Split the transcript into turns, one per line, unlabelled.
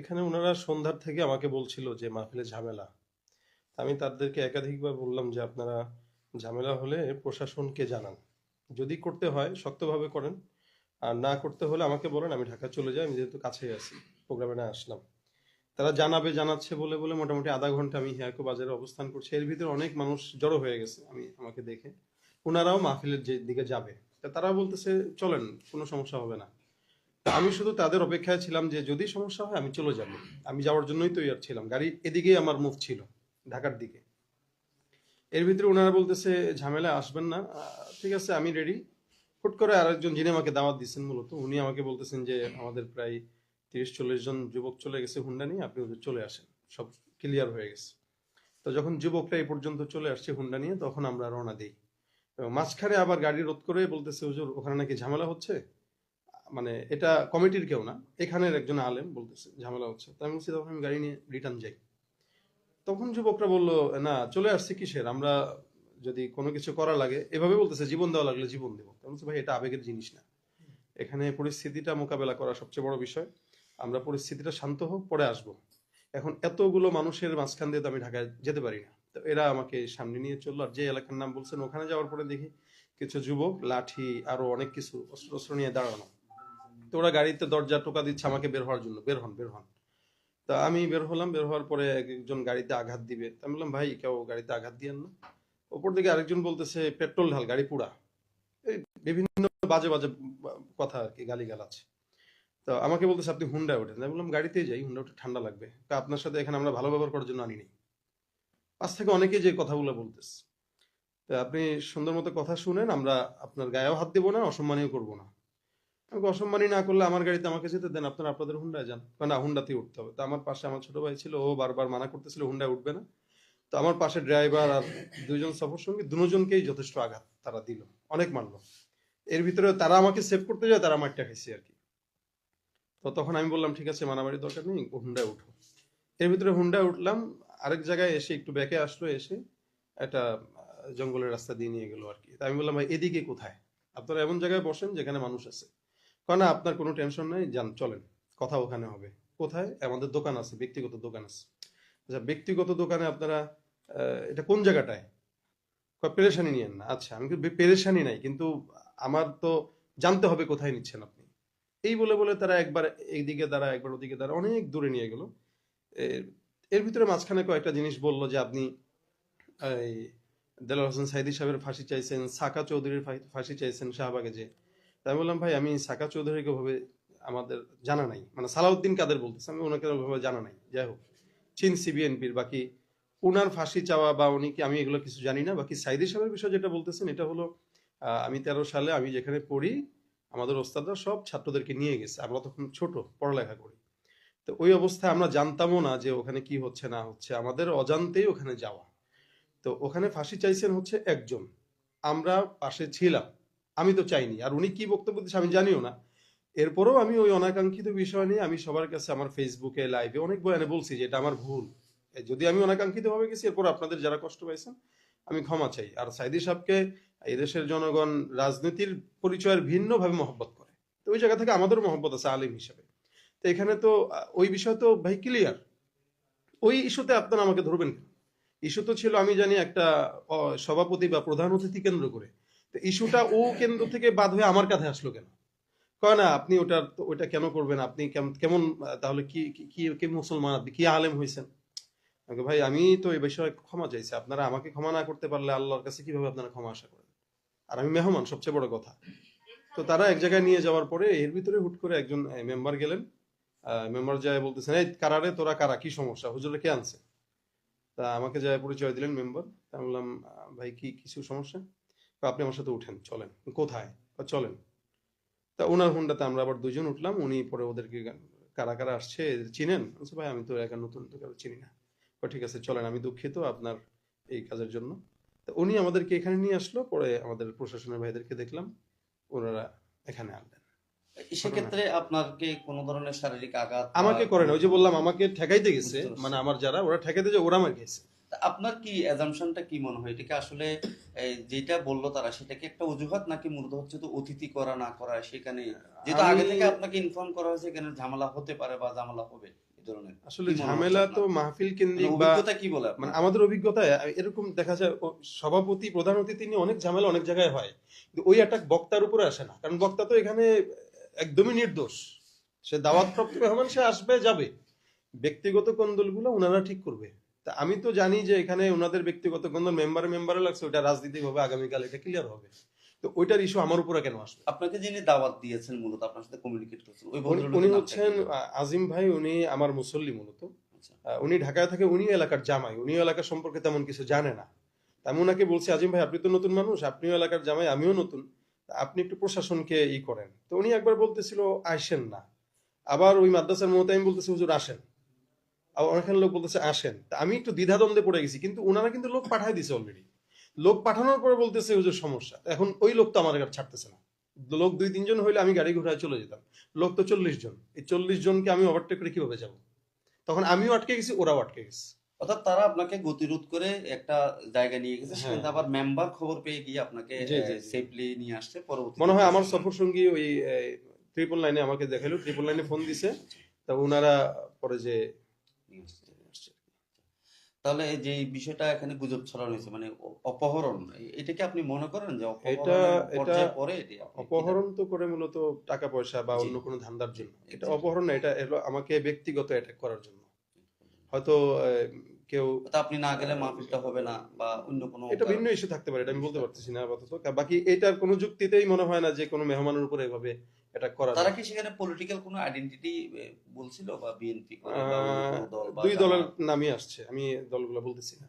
এখানে ওনারা সন্ধ্যার থেকে আমাকে বলছিল যে মাহফিলে ঝামেলা। আমি তাদেরকে একাধিকবার বললাম যে আপনারা ঝামেলা হলে প্রশাসনকে জানান, যদি করতে হয় শক্তভাবে করেন, আর না করতে হলে আমাকে বলেন, আমি ঢাকা চলে যাই, আমি যেহেতু কাছেই আছি, প্রোগ্রামে না আসলাম। তারা জানাচ্ছে বলে বলে মোটামুটি আধা ঘন্টা আমি হিয়াকো বাজারে অবস্থান করছি, এর ভিতরে অনেক মানুষ জড়ো হয়ে গেছে আমাকে দেখে। ওনারাও মাহফিলের যে দিকে যাবে, তা তারা বলতেছে চলেন, কোনো সমস্যা হবে না। তা আমি শুধু তাদের অপেক্ষায় ছিলাম যে যদি সমস্যা হয় আমি চলে যাব। আমি যাওয়ার জন্যই তৈরি ছিলাম, গাড়ি এদিকেই আমার মুভ ছিল, ঢাকার দিকে। এর ভিতরে ওনারা বলতেছে ঝামেলা আসবেন না, ঠিক আছে আমি রেডি। হুট করে আরেকজন, যিনি আমাকে দাওয়াত দিচ্ছেন মূলত, উনি আমাকে বলতেছেন যে আমাদের প্রায় 30-40 জন যুবক চলে গেছে হুন্ডা নিয়ে, আপনি ওদের চলে আসেন, সব ক্লিয়ার হয়ে গেছে। তো যখন যুবকরা এই পর্যন্ত চলে আসছে হুন্ডা নিয়ে, তখন আমরা রওনা দিই। এবং মাঝখানে আবার গাড়ি রোধ করে বলতেছে হুজুর ওখানে নাকি ঝামেলা হচ্ছে, মানে এটা কমিটির কেউ না, এখানের একজন আলেম বলতেছে ঝামেলা হচ্ছে। তাই আমি বলছি তখন আমি গাড়ি নিয়ে রিটার্ন যাই। তখন যুবকরা বলল, না চলে আসছে কিসের, আমরা যদি কোনো কিছু করা লাগে, এভাবে বলতেছে জীবন দেওয়া লাগলে জীবন দেবো। আমি বলছি ভাই এটা আবেগের জিনিস না, এখানে পরিস্থিতিটা মোকাবেলা করা সবচেয়ে বড় বিষয়। আমরা পরিস্থিতিটা শান্ত হোক, পরে আসবো। এখন এতগুলো মানুষের মাঝখান দিয়ে তো আমি ঢাকায় যেতে পারি না। তো এরা আমাকে সামনে নিয়ে চললো, আর যে এলাকার নাম বলছেন ওখানে যাওয়ার পরে দেখি কিছু যুবক লাঠি আরো অনেক কিছু অস্ত্র অস্ত্র নিয়ে দাঁড়ানো। তো ওরা গাড়িতে দরজা টোকা দিচ্ছে আমাকে বের হওয়ার জন্য, বের হন বের হন। তা আমি বের হলাম, বের হওয়ার পরে একজন গাড়িতে আঘাত দিবে, আমি বললাম ভাই কেউ গাড়িতে আঘাত দিয়েন না। ওপর দিকে আরেকজন বলতেছে পেট্রোল ঢাল, গাড়ি পুরা। এই বিভিন্ন বাজে বাজে কথা আর কি, গালিগালাজ। তো আমাকে বলতেছে আপনি হুন্ডায় ওঠেন, আমি বললাম গাড়িতেই যাই, হুন্ডা উঠে ঠান্ডা লাগবে, তা আপনার সাথে এখানে আমরা ভালো ব্যবহার করার জন্য আনি নাই। পাশ থেকে অনেকেই যে কথাগুলো বলতেছে, তো আপনি সুন্দর মতো কথা শুনেন, আমরা আপনার গায়েও হাত দেবো না, অসম্মানীয় করবো না। আমাকে অসম্মানী না করলে আমার গাড়িতে আমাকে যেতে দেন, আপনারা আপনাদের হুন্ডায় যান। না, হুন্ডাতেই উঠতে হবে। তো আমার পাশে আমার ছোট ভাই ছিল, ও বারবার মানা করতেছিল হুন্ডায় উঠবে না। তো আমার পাশে ড্রাইভার আর দুইজন সফর সঙ্গী, দুজনকেই যথেষ্ট আঘাত তারা দিল, অনেক মারলো। এর ভিতরে তারা আমাকে সেভ করতে যায়, তারা মারটা খাইছে আর কি। তো তখন আমি বললাম ঠিক আছে মারামারি দরকার নেই, হুন্ডায় উঠো। এর ভিতরে হুন্ডায় উঠলাম, আরেক জায়গায় এসে একটু ব্যাকে আসলো, এসে একটা জঙ্গলের রাস্তা দিয়ে নিয়ে গেলো আর কি। তা আমি বললাম ভাই এদিকে কোথায়, আপনারা এমন জায়গায় বসেন যেখানে মানুষ আছে। কারণ না আপনার কোনো টেনশন নাই, যান চলেন, কথা ওখানে হবে। কোথায়, আমাদের দোকান আছে, ব্যক্তিগত দোকান আছে। আচ্ছা ব্যক্তিগত দোকানে আপনারা এটা কোন জায়গাটায়, পেরেশানি নিয়েন না। আচ্ছা আমি পেরেশানি নাই, কিন্তু আমার তো জানতে হবে কোথায় নিচ্ছেন আপনি। এই বলে বলে তারা একবার এইদিকে দাঁড়া, একবার ওদিকে দাঁড়া, অনেক দূরে নিয়ে গেল। এর এর ভিতরে মাঝখানে কয়েকটা জিনিস বললো যে আপনি এই দেলোয়ার হোসেন সাইদী সাহেবের ফাঁসি চাইছেন, সাকা চৌধুরীর ফাঁসি চাইছেন শাহবাগে যে। তাই বললাম ভাই আমি সাকা চৌধুরীকে ভাবে আমাদের জানা নাই, মানে সালাউদ্দিন কাদের বলতেছে, আমি ওনাকে ভাবে জানা নাই। যাই হোক, চিনছি বিএনপির, বাকি উনার ফাঁসি চাওয়া বা উনি কি, আমি এগুলো কিছু জানি না। বাকি সাইদী সাহেবের বিষয় যেটা বলতেছেন, এটা হলো আমি 13 সালে আমি যেখানে পড়ি, আমাদের ওস্তাদরা সব ছাত্রদেরকে নিয়ে গেছে, আমরা তখন ছোট, পড়ালেখা করি। তো ওই অবস্থায় আমরা জানতামও না যে ওখানে কি হচ্ছে না হচ্ছে, আমাদের অজান্তেই ওখানে যাওয়া। তো ওখানে ফাঁসি চাইছেন হচ্ছে একজন, আমরা পাশে ছিলাম, আমি তো চাইনি। আর উনি কি বক্তব্য দিচ্ছে আমি জানিও না। এরপরেও আমি ওই অনাকাঙ্ক্ষিত বিষয় নিয়ে আমি সবার কাছে আমার ফেসবুকে লাইভে অনেক বয়ানে বলছি যে এটা আমার ভুল। যদি আমি অনাকাঙ্ক্ষিত ভাবে গেছি, এরপর আপনাদের যারা কষ্ট পাইছেন আমি ক্ষমা চাই। আর সাইদী সাহেবকে এদেশের জনগণ রাজনীতির পরিচয়ের ভিন্নভাবে মহব্বত করে, তো ওই জায়গা থেকে আমাদেরও মহব্বত আছে আলিম হিসেবে। তো এখানে তো ওই বিষয় তো ভাই ক্লিয়ার। ওই ইস্যুতে আপনারা আমাকে ধরবেন কেন? ইস্যু তো ছিল আমি জানি একটা সভাপতি বা প্রধান অতিথি কেন্দ্র করে। তো ইস্যুটা ও কেন্দ্র থেকে বাদ হয়ে আমার কাছে আসলো কেন? কয় না আপনি ওটা কেন করবেন, আপনি কেমন তাহলে কি কি কি কি মুসলমান, আপনি কি আলেম হয়েছেন? আমাকে ভাই আমি তো এই বিষয়ে ক্ষমা চাইছি, আপনারা আমাকে ক্ষমা না করতে পারলে আল্লাহর কাছে কিভাবে আপনারা ক্ষমা আশা করেন? আর আমি মেহমান, সবচেয়ে বড় কথা। তো তারা এক জায়গায় নিয়ে যাওয়ার পরে এর ভিতরে হুট করে একজন মেম্বার গেলেন। মেম্বার যায় বলতেছেন এই কারারে তোরা কারা, কি সমস্যা, হুজুরে কে আনছে? তা আমাকে যায় পরিচয় দিলেন মেম্বার। তা আমি বললাম ভাই কি কিছু সমস্যা? আপনি আমার সাথে উঠেন, চলেন। কোথায়? চলেন। তা ওনার হুন্ডাতে আমরা আবার দুজন উঠলাম, উনি পরে ওদেরকে কারা কারা আসছে চিনেন? বলছে ভাই আমি তো একা নতুন, তো কারো চিনি না। ঠিক আছে চলেন, আমি দুঃখিত আপনার এই কাজের জন্য। তা উনি আমাদেরকে এখানে নিয়ে আসলো, পরে আমাদের প্রশাসনের ভাইদেরকে দেখলাম, ওনারা এখানে আনলেন। ঘটনা
সেক্ষেত্রে আপনাকে কোনো ধরনের শারীরিক আঘাত বা
আমাকে করেন,
কোনো
ওই যে বললাম আমাকে ঠেকাইতে গেছে,
বুঝতে
মানে
পারছি।
আমার যারা ওরা ঠেকাইতে যে ওরা আমার গেছে।
আপনার কি অ্যাজাম্পশনটা কি মনে হয়, এটা কি আসলে যেটা বললো তারা সেটা কি একটা অজুহাত, নাকি মূলত হচ্ছে তো অতিথি করা না করা সেখানে, যেহেতু
আমি
আগে থেকে আপনাকে ইনফর্ম করা হয়েছে এখানে ঝামেলা হতে পারে বা ঝামেলা হবে, ধরনের?
আসলে
কি মনে হচ্ছে
ঝামেলা তো
আপনার?
মাহফিল
মানে
কেন্দ্রিক বা
অভিজ্ঞতা কি বলে
মানে
আপনার?
আমাদের অভিজ্ঞতায় এরকম দেখা যায় সভাপতি প্রধান অতিথি নিয়ে অনেক ঝামেলা অনেক জায়গায় হয়, কিন্তু ওই অ্যাটাক বক্তার উপরে আসে না, কারণ বক্তা তো এখানে একদমই নির্দোষ। সে দাওয়াতপ্রাপ্ত মেহমান, সে আসবে যাবে। ব্যক্তিগত কোন্দলগুলো ওনারা ঠিক করবে। তা আমি তো জানি যে এখানে ওনাদের ব্যক্তিগত কোন্দল মেম্বারে মেম্বারে লাগছে, ওটা রাজনীতি হবে, আগামীকাল এটা ক্লিয়ার হবে। তো ওইটার ইস্যু আমার উপরে কেন আসবে?
আপনাকে যিনি দাওয়াত দিয়েছেন, মূলত আপনার সাথে কমিউনিকেট করছেন, ওই
উনি উনি
ভদ্রলোকের নামটা
হচ্ছেন
কি?
আজিম ভাই, উনি আমার মুসল্লি মূলত।
আচ্ছা।
উনি ঢাকায় থাকে, উনিও এলাকার জামাই, উনিও এলাকা সম্পর্কে তেমন কিছু জানে না। তা আমি ওনাকে বলছি, আজিম ভাই আপনি তো নতুন মানুষ, আপনিও এলাকার জামাই, আমিও নতুন, তা আপনি একটু প্রশাসনকে করেন। তো উনি একবার বলতেছিল আসেন না, আবার ওই মাদ্রাসার মতো আমি বলতেছি হুজুর আসেন, আবার অনেকখানে লোক বলতেছে আসেন। তা আমি একটু দ্বিধাদ্বন্দ্বে পড়ে গেছি, কিন্তু ওনারা কিন্তু লোক পাঠায় দিছে অলরেডি। লোক পাঠানোর পরে বলতেছে হুজুর সমস্যা, এখন ওই লোক তো আমার আর ছাড়তেছে না। লোক 2-3 জন হইলে আমি গাড়ি ঘোড়ায় চলে যেতাম, লোক তো 40 জন, এই 40 জনকে আমি ওভারটেক করে কিভাবে যাব? তখন আমিও আটকে গেছি, ওরাও আটকে গেছে।
অর্থাৎ তারা আপনাকে গতিরোধ করে একটা জায়গায় নিয়ে গেছে, সেখান
হ্যাঁ,
থেকে আবার মেম্বার খবর পেয়ে গিয়ে আপনাকে
জি জি জি।
সেফলি নিয়ে আসছে, পরবর্তীতে
মনে হয় আমার
প্রশাসন।
সফর সঙ্গী ওই ট্রিপল লাইনে আমাকে দেখালো, ট্রিপল লাইনে ফোন দিছে,
আচ্ছা,
তা ওনারা পরে যে
নিয়ে আসছে। তাহলে এই যে এই বিষয়টা এখানে গুজব ছড়ানো হয়েছে, মানে অপহরণ, এটা কি আপনি মনে করেন যে
এটা
অপহরণের
এটা
পর্যায়ে পড়ে এটি? আপনি কি
অপহরণ তো করে মূলত টাকা পয়সা বা
জি,
অন্য কোনো ধান্দার
জি,
জন্য, এটা
এক্স্যাক্টলি।
অপহরণ না, এটা এলো আমাকে ব্যক্তিগত অ্যাটাক করার জন্য। হয়তো কেউ
তা আপনি না গেলে
আহ,
মাহফিলটা হবে না, বা অন্য কোনো
এটা ভিন্ন
কারণে
ইস্যু থাকতে পারে, এটা আমি
ইস্যু
বলতে
থাকতে
পারতেছি
পারে।
না আপাতত। বাকি এটার কোনো যুক্তিতেই মনে হয় না যে কোনো মেহমানের উপরে এভাবে অ্যাটাক করা
তারা
যায়।
কি সেখানে পলিটিক্যাল কোনো আইডেন্টিটি বলছিল, বা বিএনপি করে বা অন্য
আহ,
কোনো দল বা
2 দলের
জামাত?
নামই আসছে, আমি দলগুলো বলতেছি না।